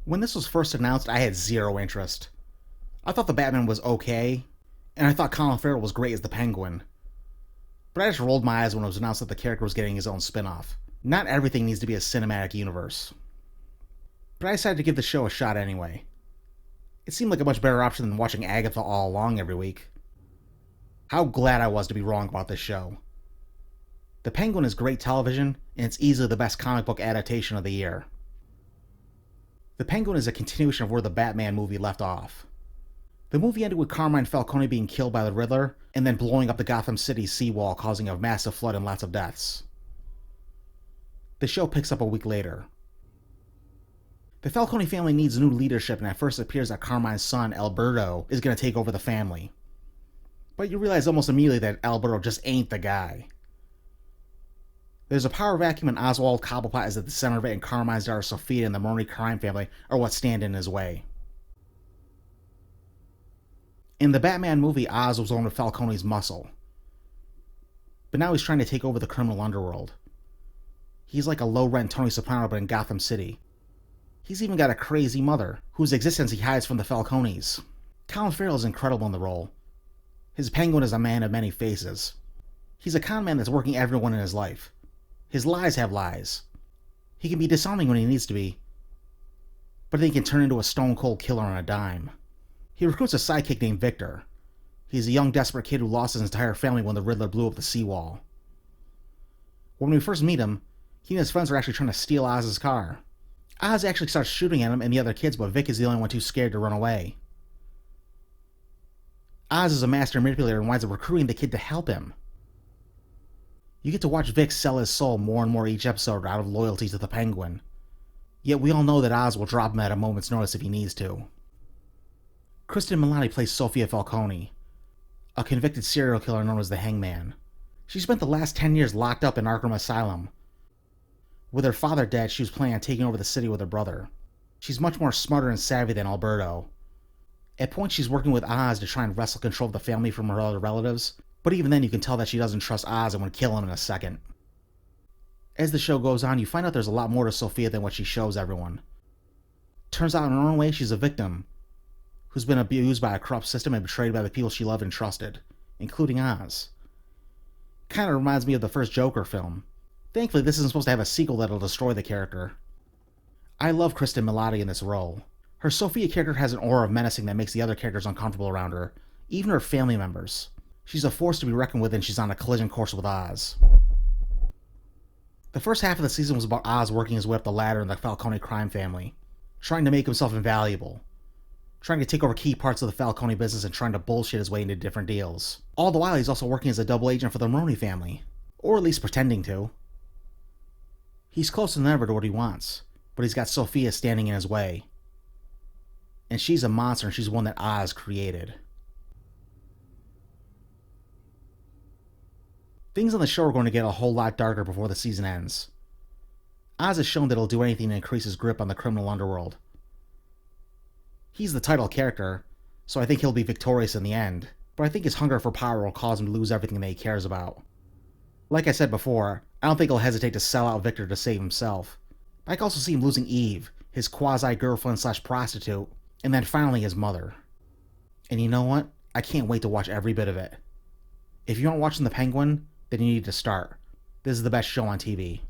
When this was first announced, I had zero interest. I thought the Batman was okay, and I thought Colin Farrell was great as the Penguin. But I just rolled my eyes when it was announced that the character was getting his own spin-off. Not everything needs to be a cinematic universe. But I decided to give the show a shot anyway. It seemed like a much better option than watching Agatha all along every week. How glad I was to be wrong about this show. The Penguin is great television, and it's easily the best comic book adaptation of the year. The Penguin is a continuation of where the Batman movie left off. The movie ended with Carmine Falcone being killed by the Riddler, and then blowing up the Gotham City seawall, causing a massive flood and lots of deaths. The show picks up a week later. The Falcone family needs new leadership, and at first it appears that Carmine's son, Alberto, is going to take over the family. But you realize almost immediately that Alberto just ain't the guy. There's a power vacuum, and Oswald Cobblepot is at the center of it, and Carmine's daughter Sophia and the Maroney crime family are what stand in his way. In the Batman movie, Oz was one of Falcone's muscle. But now he's trying to take over the criminal underworld. He's like a low-rent Tony Soprano, but in Gotham City. He's even got a crazy mother, whose existence he hides from the Falcones. Colin Farrell is incredible in the role. His Penguin is a man of many faces. He's a con man that's working everyone in his life. His lies have lies. He can be disarming when he needs to be, but then he can turn into a stone-cold killer on a dime. He recruits a sidekick named Victor. He's a young, desperate kid who lost his entire family when the Riddler blew up the seawall. When we first meet him, he and his friends are actually trying to steal Oz's car. Oz actually starts shooting at him and the other kids, but Vic is the only one too scared to run away. Oz is a master manipulator and winds up recruiting the kid to help him. You get to watch Vic sell his soul more and more each episode out of loyalty to the Penguin. Yet we all know that Oz will drop him at a moment's notice if he needs to. Cristin Milioti plays Sophia Falcone, a convicted serial killer known as the Hangman. She spent the last 10 years locked up in Arkham Asylum. With her father dead, she was planning on taking over the city with her brother. She's much more smarter and savvy than Alberto. At points she's working with Oz to try and wrestle control of the family from her other relatives, but even then you can tell that she doesn't trust Oz and would kill him in a second. As the show goes on, you find out there's a lot more to Sophia than what she shows everyone. Turns out in her own way she's a victim, who's been abused by a corrupt system and betrayed by the people she loved and trusted, including Oz. Kinda reminds me of the first Joker film. Thankfully, this isn't supposed to have a sequel that'll destroy the character. I love Cristin Milioti in this role. Her Sophia character has an aura of menacing that makes the other characters uncomfortable around her, even her family members. She's a force to be reckoned with, and she's on a collision course with Oz. The first half of the season was about Oz working his way up the ladder in the Falcone crime family, trying to make himself invaluable, trying to take over key parts of the Falcone business and trying to bullshit his way into different deals. All the while, he's also working as a double agent for the Maroney family, or at least pretending to. He's closer than ever to what he wants, but he's got Sophia standing in his way. And she's a monster, and she's one that Oz created. Things on the show are going to get a whole lot darker before the season ends. Oz has shown that he'll do anything to increase his grip on the criminal underworld. He's the title character, so I think he'll be victorious in the end, but I think his hunger for power will cause him to lose everything that he cares about. Like I said before, I don't think he'll hesitate to sell out Victor to save himself. I can also see him losing Eve, his quasi-girlfriend/prostitute, and then finally his mother. And you know what? I can't wait to watch every bit of it. If you aren't watching The Penguin, then you need to start. This is the best show on TV.